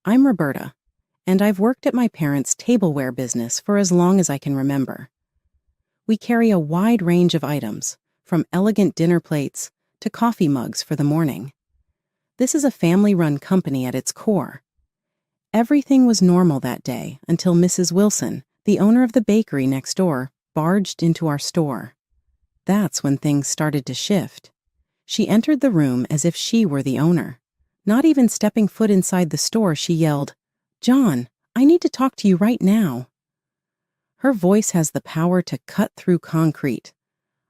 I'm Roberta, and I've worked at my parents' tableware business for as long as I can remember. We carry a wide range of items, from elegant dinner plates to coffee mugs for the morning. This is a family-run company at its core. Everything was normal that day until Mrs. Wilson, the owner of the bakery next door, barged into our store. That's when things started to shift. She entered the room as if she were the owner. Not even stepping foot inside the store, she yelled, "John, I need to talk to you right now." Her voice has the power to cut through concrete.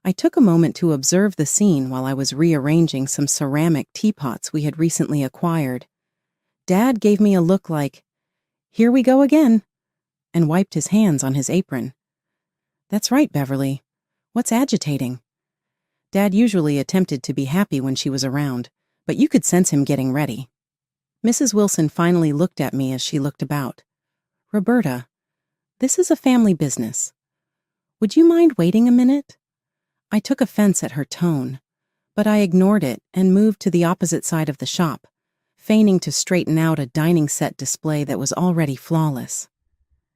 I took a moment to observe the scene while I was rearranging some ceramic teapots we had recently acquired. Dad gave me a look like, "Here we go again," and wiped his hands on his apron. "That's right, Beverly. What's agitating?" Dad usually attempted to be happy when she was around, but you could sense him getting ready. Mrs. Wilson finally looked at me as she looked about. "Roberta, this is a family business. Would you mind waiting a minute?" I took offense at her tone, but I ignored it and moved to the opposite side of the shop, feigning to straighten out a dining set display that was already flawless.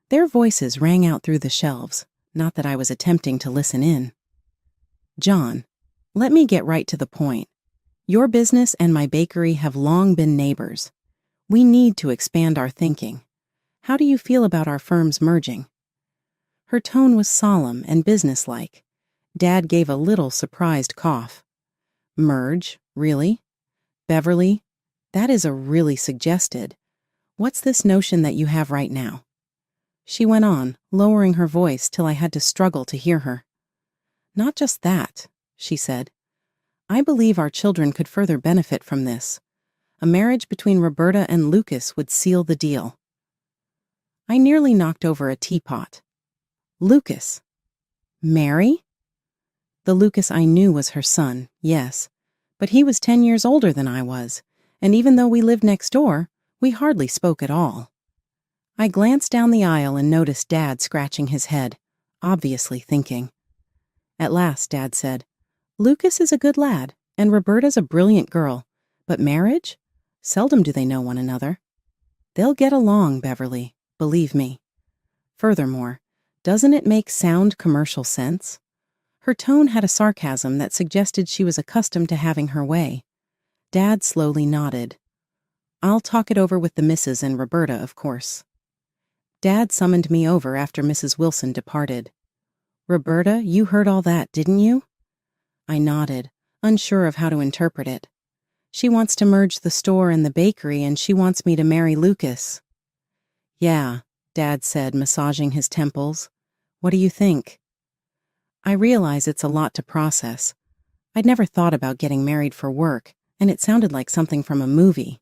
Their voices rang out through the shelves, not that I was attempting to listen in. "John, let me get right to the point. Your business and my bakery have long been neighbors. We need to expand our thinking. How do you feel about our firms merging?" Her tone was solemn and businesslike. Dad gave a little surprised cough. "Merge, really? Beverly, that is a really suggested. What's this notion that you have right now?" She went on, lowering her voice till I had to struggle to hear her. "Not just that," she said. "I believe our children could further benefit from this. A marriage between Roberta and Lucas would seal the deal." I nearly knocked over a teapot. "Lucas? Mary?" The Lucas I knew was her son, yes, but he was 10 years older than I was, and even though we lived next door, we hardly spoke at all. I glanced down the aisle and noticed Dad scratching his head, obviously thinking. At last, Dad said, "Lucas is a good lad, and Roberta's a brilliant girl, but marriage? Seldom do they know one another. They'll get along, Beverly, believe me. Furthermore, doesn't it make sound commercial sense?" Her tone had a sarcasm that suggested she was accustomed to having her way. Dad slowly nodded. "I'll talk it over with the missus and Roberta, of course." Dad summoned me over after Mrs. Wilson departed. "Roberta, you heard all that, didn't you?" I nodded, unsure of how to interpret it. "She wants to merge the store and the bakery, and she wants me to marry Lucas." "Yeah," Dad said, massaging his temples. "What do you think?" I realize it's a lot to process. I'd never thought about getting married for work, and it sounded like something from a movie.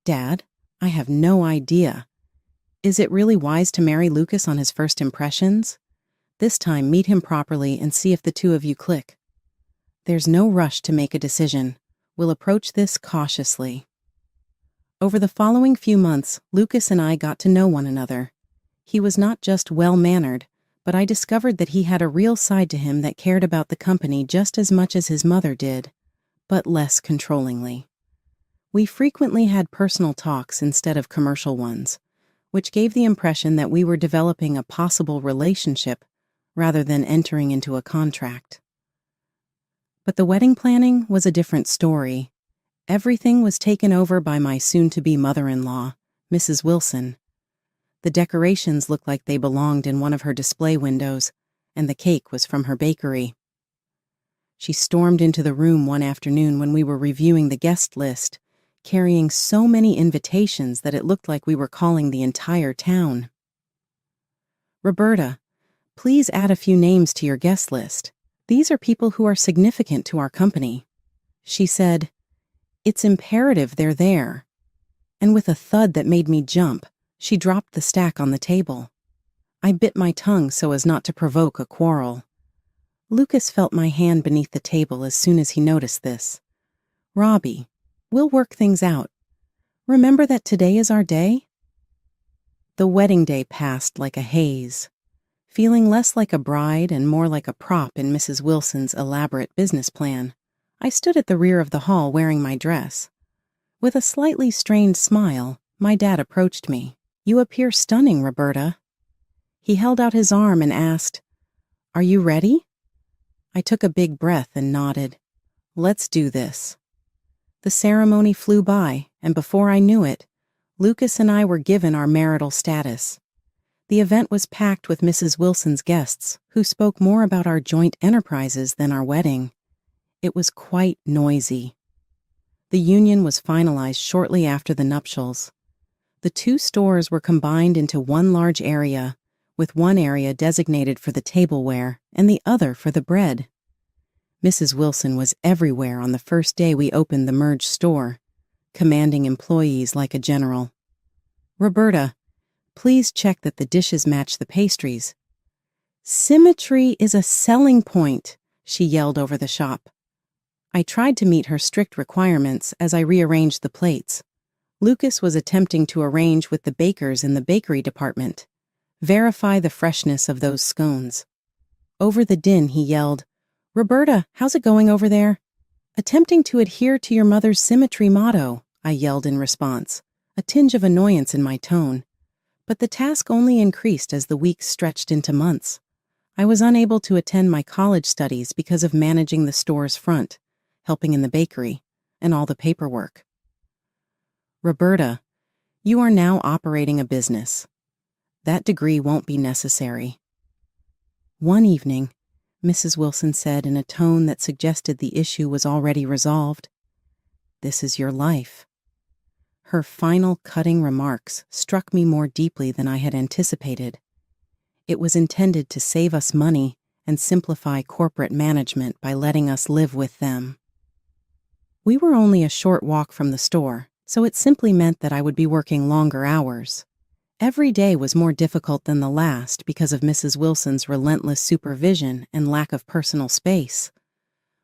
"Dad, I have no idea. Is it really wise to marry Lucas on his first impressions? This time, meet him properly and see if the two of you click. There's no rush to make a decision. We'll approach this cautiously." Over the following few months, Lucas and I got to know one another. He was not just well-mannered, but I discovered that he had a real side to him that cared about the company just as much as his mother did, but less controllingly. We frequently had personal talks instead of commercial ones, which gave the impression that we were developing a possible relationship rather than entering into a contract. But the wedding planning was a different story. Everything was taken over by my soon-to-be mother-in-law, Mrs. Wilson. The decorations looked like they belonged in one of her display windows, and the cake was from her bakery. She stormed into the room one afternoon when we were reviewing the guest list, carrying so many invitations that it looked like we were calling the entire town. "Roberta, please add a few names to your guest list. These are people who are significant to our company." She said, "It's imperative they're there." And with a thud that made me jump, she dropped the stack on the table. I bit my tongue so as not to provoke a quarrel. Lucas felt my hand beneath the table as soon as he noticed this. "Robbie, we'll work things out. Remember that today is our day?" The wedding day passed like a haze. Feeling less like a bride and more like a prop in Mrs. Wilson's elaborate business plan, I stood at the rear of the hall wearing my dress. With a slightly strained smile, My dad approached me. "You appear stunning, Roberta." He held out his arm and asked, "Are you ready?" I took a big breath and nodded. "Let's do this." The ceremony flew by, and before I knew it, Lucas and I were given our marital status. The event was packed with Mrs. Wilson's guests, who spoke more about our joint enterprises than our wedding. It was quite noisy. The union was finalized shortly after the nuptials. The two stores were combined into one large area, with one area designated for the tableware and the other for the bread. Mrs. Wilson was everywhere on the first day we opened the merged store, commanding employees like a general. "Roberta, please check that the dishes match the pastries." "Symmetry is a selling point," she yelled over the shop. I tried to meet her strict requirements as I rearranged the plates. Lucas was attempting to arrange with the bakers in the bakery department. Verify the freshness of those scones. Over the din, he yelled, "Roberta, how's it going over there?" "Attempting to adhere to your mother's symmetry motto," I yelled in response, a tinge of annoyance in my tone. But the task only increased as the weeks stretched into months. I was unable to attend my college studies because of managing the store's front, helping in the bakery, and all the paperwork. "Roberta, you are now operating a business. That degree won't be necessary." One evening, Mrs. Wilson said in a tone that suggested the issue was already resolved, "This is your life." Her final cutting remarks struck me more deeply than I had anticipated. It was intended to save us money and simplify corporate management by letting us live with them. We were only a short walk from the store, so it simply meant that I would be working longer hours. Every day was more difficult than the last because of Mrs. Wilson's relentless supervision and lack of personal space.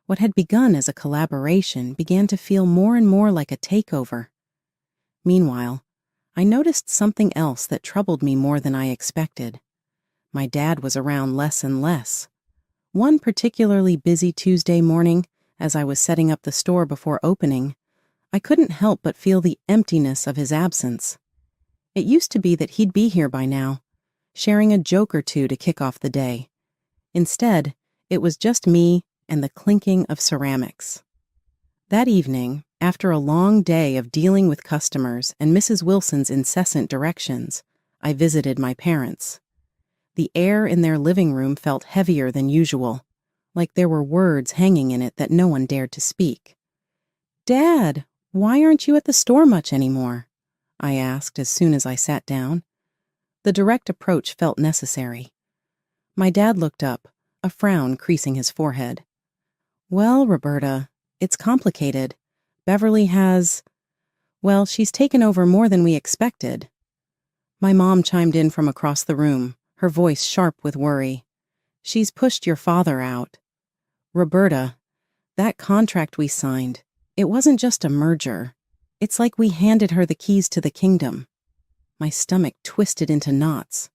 What had begun as a collaboration began to feel more and more like a takeover. Meanwhile, I noticed something else that troubled me more than I expected. My dad was around less and less. One particularly busy Tuesday morning, as I was setting up the store before opening, I couldn't help but feel the emptiness of his absence. It used to be that he'd be here by now, sharing a joke or two to kick off the day. Instead, it was just me and the clinking of ceramics. That evening, after a long day of dealing with customers and Mrs. Wilson's incessant directions, I visited my parents. The air in their living room felt heavier than usual, like there were words hanging in it that no one dared to speak. "Dad, why aren't you at the store much anymore?" I asked as soon as I sat down. The direct approach felt necessary. My dad looked up, a frown creasing his forehead. "Well, Roberta, it's complicated. Beverly has... well, she's taken over more than we expected." My mom chimed in from across the room, her voice sharp with worry. "She's pushed your father out." "Roberta, that contract we signed, it wasn't just a merger. It's like we handed her the keys to the kingdom." My stomach twisted into knots.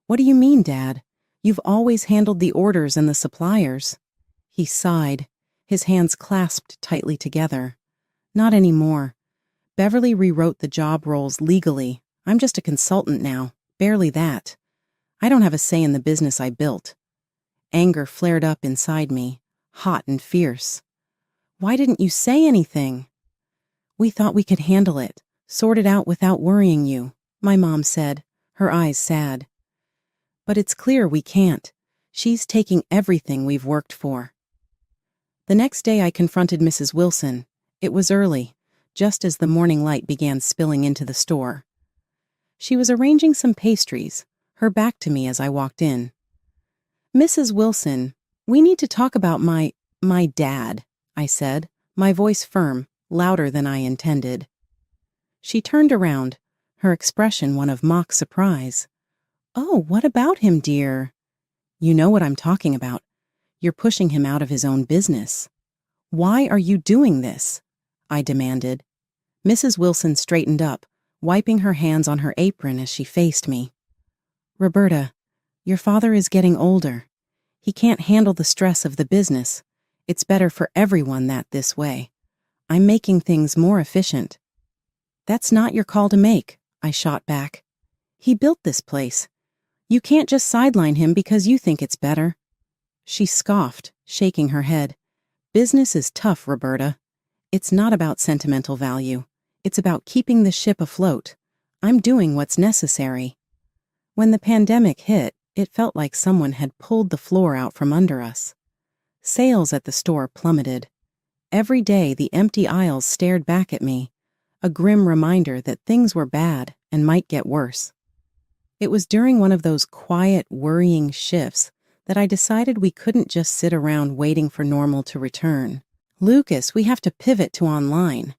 "What do you mean, Dad? You've always handled the orders and the suppliers." He sighed, his hands clasped tightly together. "Not anymore. Beverly rewrote the job roles legally. I'm just a consultant now, barely that. I don't have a say in the business I built." Anger flared up inside me, hot and fierce. "Why didn't you say anything?" "We thought we could handle it, sort it out without worrying you," my mom said, her eyes sad. "But it's clear we can't. She's taking everything we've worked for." The next day I confronted Mrs. Wilson. It was early, just as the morning light began spilling into the store. She was arranging some pastries, her back to me as I walked in. "Mrs. Wilson, we need to talk about my dad," I said, my voice firm, louder than I intended. She turned around, her expression one of mock surprise. "Oh, what about him, dear?" "You know what I'm talking about. You're pushing him out of his own business." "Why are you doing this?" I demanded. Mrs. Wilson straightened up, wiping her hands on her apron as she faced me. "Roberta, your father is getting older. He can't handle the stress of the business. It's better for everyone this way. I'm making things more efficient." "That's not your call to make," I shot back. He built this place. You can't just sideline him because you think it's better. She scoffed, shaking her head. Business is tough, Roberta. It's not about sentimental value. It's about keeping the ship afloat. I'm doing what's necessary. When the pandemic hit, it felt like someone had pulled the floor out from under us. Sales at the store plummeted. Every day the empty aisles stared back at me, a grim reminder that things were bad and might get worse. It was during one of those quiet, worrying shifts that I decided we couldn't just sit around waiting for normal to return. Lucas, we have to pivot to online.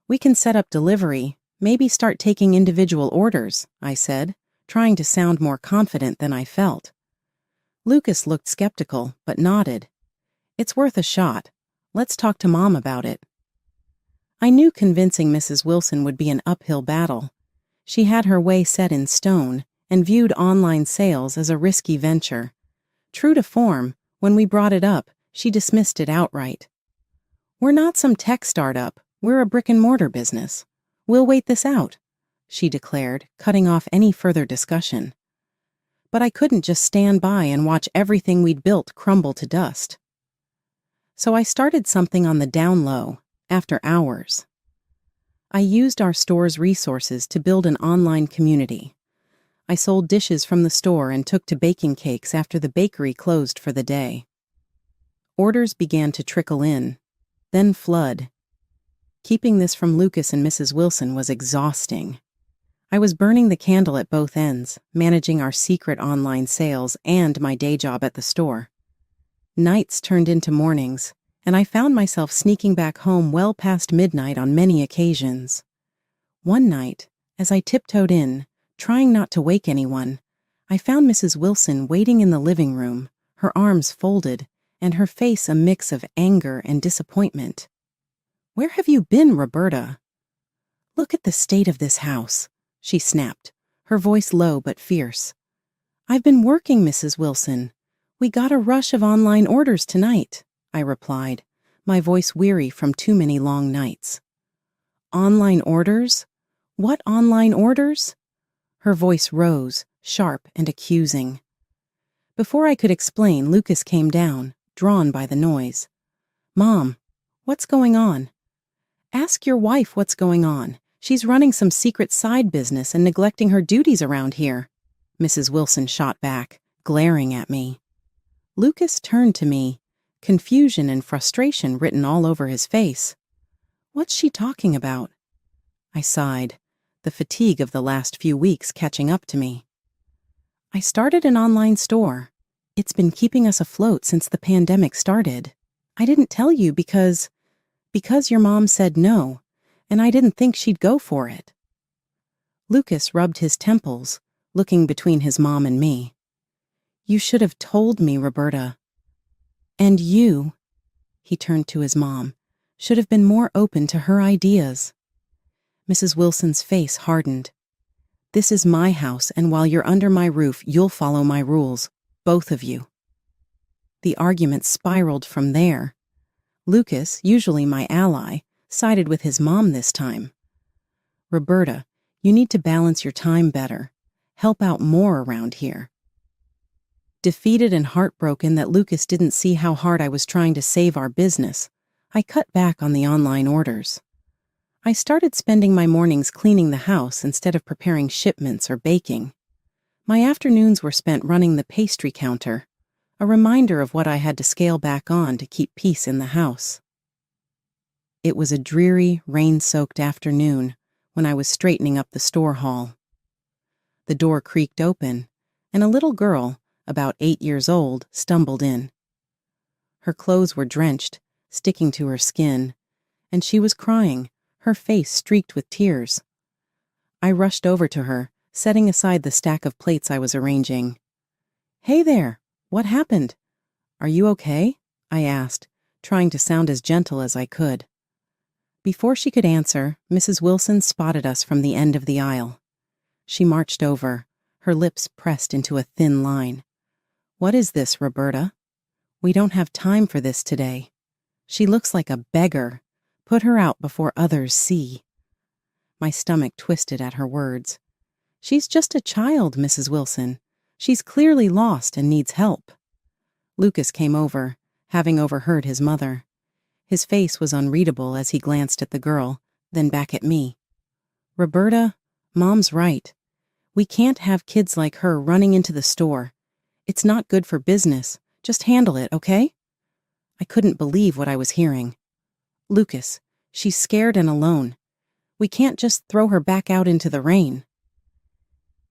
We can set up delivery, maybe start taking individual orders, I said, trying to sound more confident than I felt. Lucas looked skeptical, but nodded. It's worth a shot. Let's talk to Mom about it. I knew convincing Mrs. Wilson would be an uphill battle. She had her way set in stone and viewed online sales as a risky venture. True to form, when we brought it up, she dismissed it outright. We're not some tech startup, we're a brick-and-mortar business. We'll wait this out, she declared, cutting off any further discussion. But I couldn't just stand by and watch everything we'd built crumble to dust. So I started something on the down low, after hours. I used our store's resources to build an online community. I sold dishes from the store and took to baking cakes after the bakery closed for the day. Orders began to trickle in, then flood. Keeping this from Lucas and Mrs. Wilson was exhausting. I was burning the candle at both ends, managing our secret online sales and my day job at the store. Nights turned into mornings, and I found myself sneaking back home well past midnight on many occasions. One night, as I tiptoed in, trying not to wake anyone, I found Mrs. Wilson waiting in the living room, her arms folded, and her face a mix of anger and disappointment. "Where have you been, Roberta?" "Look at the state of this house," she snapped, her voice low but fierce. "I've been working, Mrs. Wilson. We got a rush of online orders tonight," I replied, my voice weary from too many long nights. "Online orders? What online orders?" Her voice rose, sharp and accusing. Before I could explain, Lucas came down, drawn by the noise. "Mom, what's going on?" "Ask your wife what's going on. She's running some secret side business and neglecting her duties around here," Mrs. Wilson shot back, glaring at me. Lucas turned to me, confusion and frustration written all over his face. "What's she talking about?" I sighed, the fatigue of the last few weeks catching up to me. "I started an online store. It's been keeping us afloat since the pandemic started. I didn't tell you because your mom said no, and I didn't think she'd go for it." Lucas rubbed his temples, looking between his mom and me. "You should have told me, Roberta. And you," he turned to his mom, "should have been more open to her ideas." Mrs. Wilson's face hardened. "This is my house, and while you're under my roof, you'll follow my rules, both of you." The argument spiraled from there. Lucas, usually my ally, sided with his mom this time. "Roberta, you need to balance your time better. Help out more around here." Defeated and heartbroken that Lucas didn't see how hard I was trying to save our business, I cut back on the online orders. I started spending my mornings cleaning the house instead of preparing shipments or baking. My afternoons were spent running the pastry counter, a reminder of what I had to scale back on to keep peace in the house. It was a dreary, rain-soaked afternoon when I was straightening up the store hall. The door creaked open, and a little girl, about 8 years old, stumbled in. Her clothes were drenched, sticking to her skin, and she was crying, her face streaked with tears. I rushed over to her, setting aside the stack of plates I was arranging. "Hey there, what happened? Are you okay?" I asked, trying to sound as gentle as I could. Before she could answer, Mrs. Wilson spotted us from the end of the aisle. She marched over, her lips pressed into a thin line. "What is this, Roberta? We don't have time for this today. She looks like a beggar. Put her out before others see." My stomach twisted at her words. She's just a child, Mrs. Wilson. She's clearly lost and needs help. Lucas came over, having overheard his mother. His face was unreadable as he glanced at the girl, then back at me. Roberta, Mom's right. We can't have kids like her running into the store. It's not good for business. Just handle it, okay? I couldn't believe what I was hearing. Lucas, she's scared and alone. We can't just throw her back out into the rain.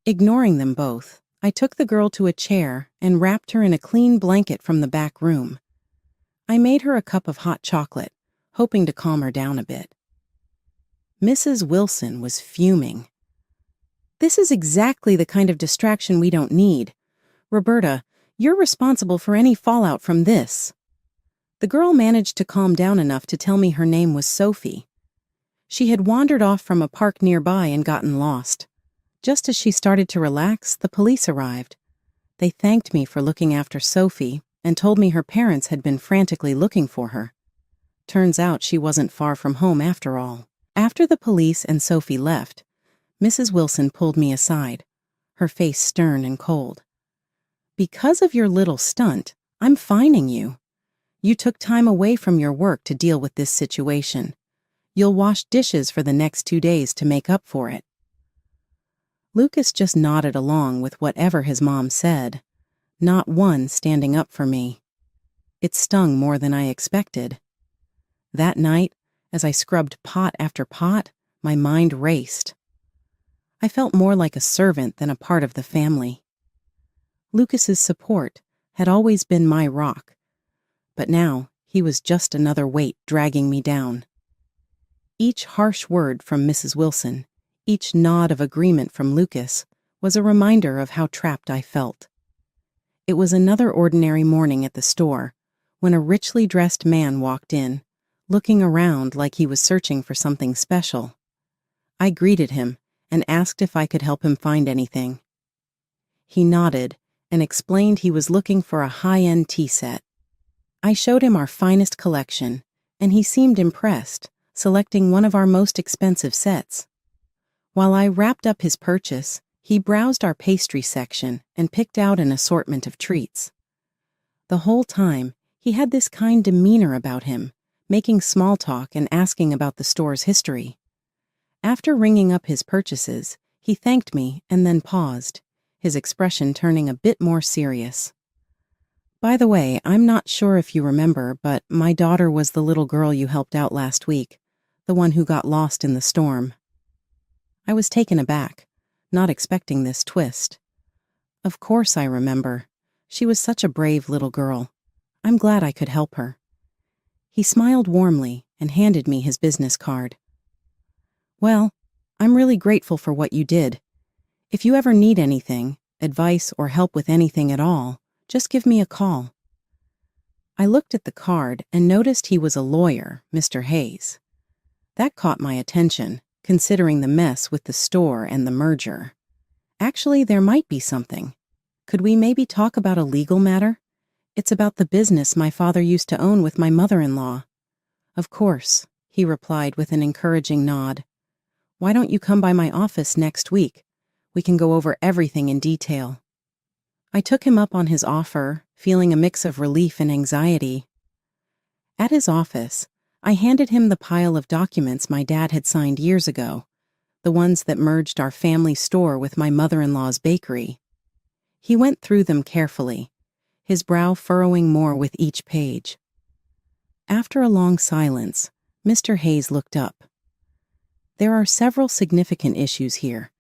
Ignoring them both, I took the girl to a chair and wrapped her in a clean blanket from the back room. I made her a cup of hot chocolate, hoping to calm her down a bit. Mrs. Wilson was fuming. This is exactly the kind of distraction we don't need. Roberta, you're responsible for any fallout from this. The girl managed to calm down enough to tell me her name was Sophie. She had wandered off from a park nearby and gotten lost. Just as she started to relax, the police arrived. They thanked me for looking after Sophie and told me her parents had been frantically looking for her. Turns out she wasn't far from home after all. After the police and Sophie left, Mrs. Wilson pulled me aside, her face stern and cold. Because of your little stunt, I'm fining you. You took time away from your work to deal with this situation. You'll wash dishes for the next 2 days to make up for it. Lucas just nodded along with whatever his mom said, not one standing up for me. It stung more than I expected. That night, as I scrubbed pot after pot, my mind raced. I felt more like a servant than a part of the family. Lucas's support had always been my rock, but now he was just another weight dragging me down. Each harsh word from Mrs. Wilson, each nod of agreement from Lucas, was a reminder of how trapped I felt. It was another ordinary morning at the store when a richly dressed man walked in, looking around like he was searching for something special. I greeted him and asked if I could help him find anything. He nodded and explained he was looking for a high-end tea set. I showed him our finest collection, and he seemed impressed, selecting one of our most expensive sets. While I wrapped up his purchase, he browsed our pastry section and picked out an assortment of treats. The whole time, he had this kind demeanor about him, making small talk and asking about the store's history. After ringing up his purchases, he thanked me and then paused, his expression turning a bit more serious. By the way, I'm not sure if you remember, but my daughter was the little girl you helped out last week, the one who got lost in the storm. I was taken aback, not expecting this twist. Of course I remember. She was such a brave little girl. I'm glad I could help her. He smiled warmly and handed me his business card. Well, I'm really grateful for what you did. If you ever need anything, advice or help with anything at all, just give me a call. I looked at the card and noticed he was a lawyer, Mr. Hayes. That caught my attention, considering the mess with the store and the merger. Actually, there might be something. Could we maybe talk about a legal matter? It's about the business my father used to own with my mother-in-law. Of course, he replied with an encouraging nod. Why don't you come by my office next week? We can go over everything in detail. I took him up on his offer, feeling a mix of relief and anxiety. At his office, I handed him the pile of documents my dad had signed years ago, the ones that merged our family store with my mother-in-law's bakery. He went through them carefully, his brow furrowing more with each page. After a long silence, Mr. Hayes looked up. There are several significant issues here.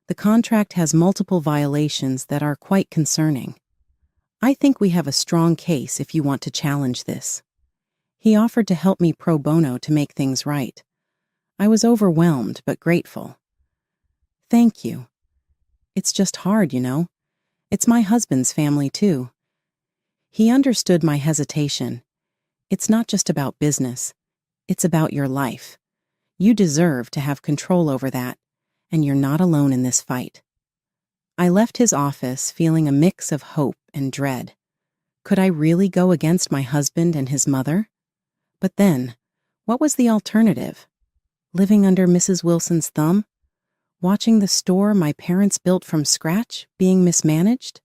The contract has multiple violations that are quite concerning. I think we have a strong case if you want to challenge this. He offered to help me pro bono to make things right. I was overwhelmed but grateful. Thank you. It's just hard, you know. It's my husband's family, too. He understood my hesitation. It's not just about business. It's about your life. You deserve to have control over that, and you're not alone in this fight. I left his office feeling a mix of hope and dread. Could I really go against my husband and his mother? But then, what was the alternative? Living under Mrs. Wilson's thumb? watching the store my parents built from scratch being mismanaged?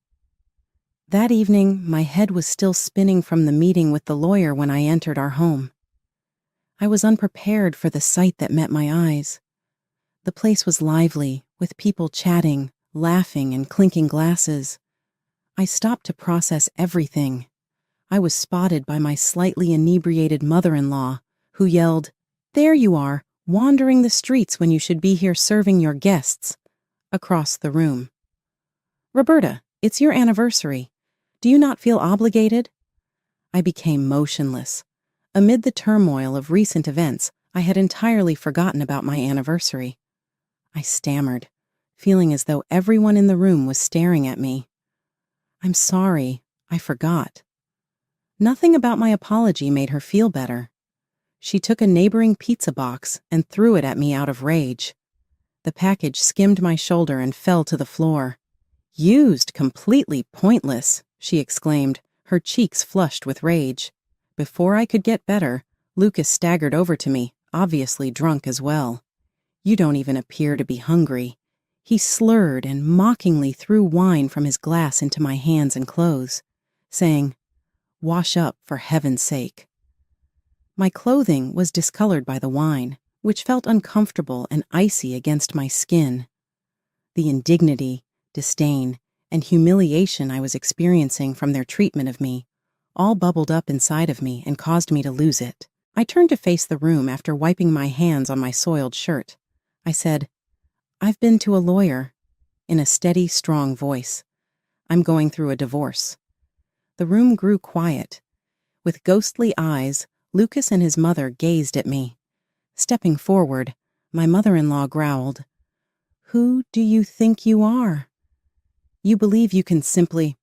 That evening, my head was still spinning from the meeting with the lawyer when I entered our home. I was unprepared for the sight that met my eyes. The place was lively, with people chatting, laughing, and clinking glasses. I stopped to process everything. I was spotted by my slightly inebriated mother-in-law, who yelled, "There you are, wandering the streets when you should be here serving your guests," across the room. "Roberta, it's your anniversary. Do you not feel obligated?" I became motionless. Amid the turmoil of recent events, I had entirely forgotten about my anniversary. I stammered, feeling as though everyone in the room was staring at me. "I'm sorry, I forgot." Nothing about my apology made her feel better. She took a neighboring pizza box and threw it at me out of rage. The package skimmed my shoulder and fell to the floor. "Used, completely pointless," she exclaimed, her cheeks flushed with rage. Before I could get better, Lucas staggered over to me, obviously drunk as well. "You don't even appear to be hungry." He slurred and mockingly threw wine from his glass into my hands and clothes, saying, "Wash up, for heaven's sake." My clothing was discolored by the wine, which felt uncomfortable and icy against my skin. The indignity, disdain, and humiliation I was experiencing from their treatment of me all bubbled up inside of me and caused me to lose it. I turned to face the room after wiping my hands on my soiled shirt. I said, "I've been to a lawyer," in a steady, strong voice. "I'm going through a divorce." The room grew quiet. With ghostly eyes, Lucas and his mother gazed at me. Stepping forward, my mother-in-law growled, "Who do you think you are? You believe you can simply—"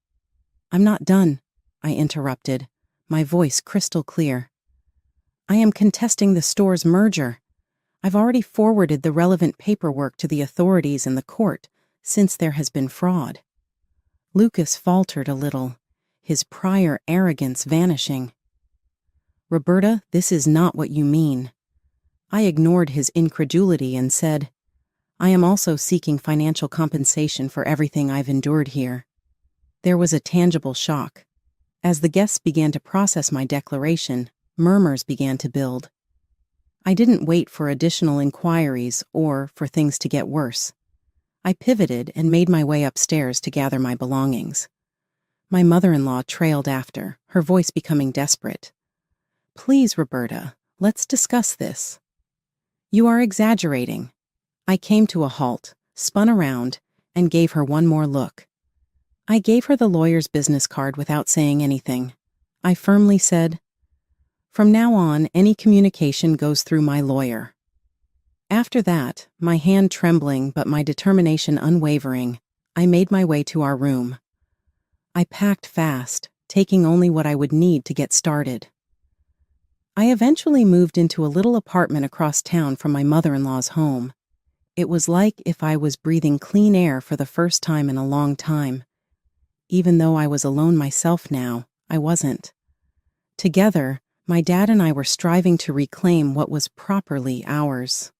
"I'm not done," I interrupted, my voice crystal clear. "I am contesting the store's merger. I've already forwarded the relevant paperwork to the authorities in the court since there has been fraud." Lucas faltered a little, his prior arrogance vanishing. "Roberta, this is not what you mean." I ignored his incredulity and said, "I am also seeking financial compensation for everything I've endured here." There was a tangible shock. As the guests began to process my declaration, murmurs began to build. I didn't wait for additional inquiries or for things to get worse. I pivoted and made my way upstairs to gather my belongings. My mother-in-law trailed after, her voice becoming desperate. "Please, Roberta, let's discuss this." "You are exaggerating." I came to a halt, spun around, and gave her one more look. I gave her the lawyer's business card without saying anything. I firmly said, "From now on, any communication goes through my lawyer." After that, my hand trembling but my determination unwavering, I made my way to our room. I packed fast, taking only what I would need to get started. I eventually moved into a little apartment across town from my mother-in-law's home. It was like if I was breathing clean air for the first time in a long time. Even though I was alone myself now, I wasn't. Together, my dad and I were striving to reclaim what was properly ours.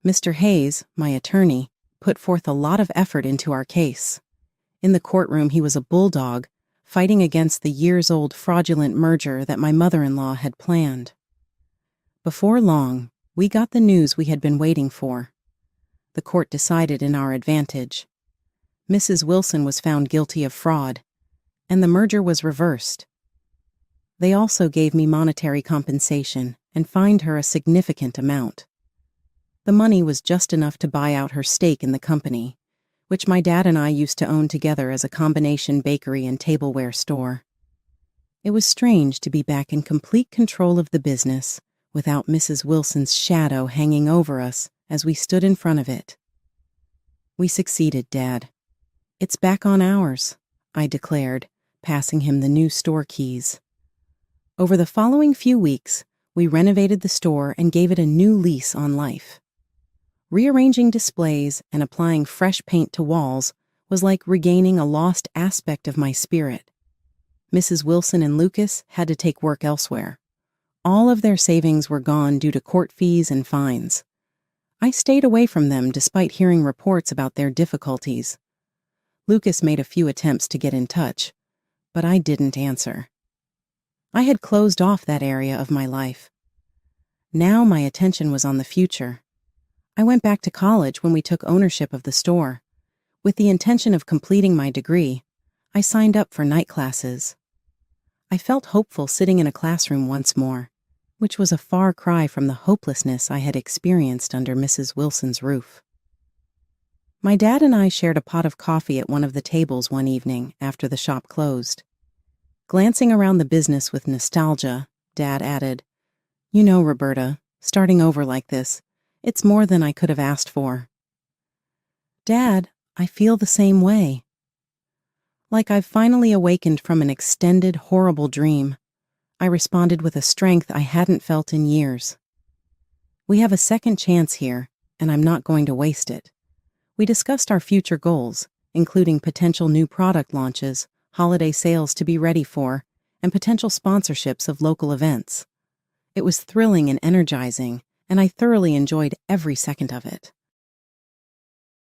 Mr. Hayes, my attorney, put forth a lot of effort into our case. In the courtroom, he was a bulldog, fighting against the years-old fraudulent merger that my mother-in-law had planned. Before long, we got the news we had been waiting for. The court decided in our advantage. Mrs. Wilson was found guilty of fraud, and the merger was reversed. They also gave me monetary compensation and fined her a significant amount. The money was just enough to buy out her stake in the company, which my dad and I used to own together as a combination bakery and tableware store. It was strange to be back in complete control of the business without Mrs. Wilson's shadow hanging over us as we stood in front of it. "We succeeded, Dad. It's back on ours," I declared, passing him the new store keys. Over the following few weeks, we renovated the store and gave it a new lease on life. Rearranging displays and applying fresh paint to walls was like regaining a lost aspect of my spirit. Mrs. Wilson and Lucas had to take work elsewhere. All of their savings were gone due to court fees and fines. I stayed away from them despite hearing reports about their difficulties. Lucas made a few attempts to get in touch, but I didn't answer. I had closed off that area of my life. Now my attention was on the future. I went back to college when we took ownership of the store. With the intention of completing my degree, I signed up for night classes. I felt hopeful sitting in a classroom once more, which was a far cry from the hopelessness I had experienced under Mrs. Wilson's roof. My dad and I shared a pot of coffee at one of the tables one evening after the shop closed. Glancing around the business with nostalgia, Dad added, "You know, Roberta, starting over like this, it's more than I could have asked for." "Dad, I feel the same way." Like I've finally awakened from an extended, horrible dream, I responded with a strength I hadn't felt in years. "We have a second chance here, and I'm not going to waste it." We discussed our future goals, including potential new product launches, holiday sales to be ready for, and potential sponsorships of local events. It was thrilling and energizing, and I thoroughly enjoyed every second of it.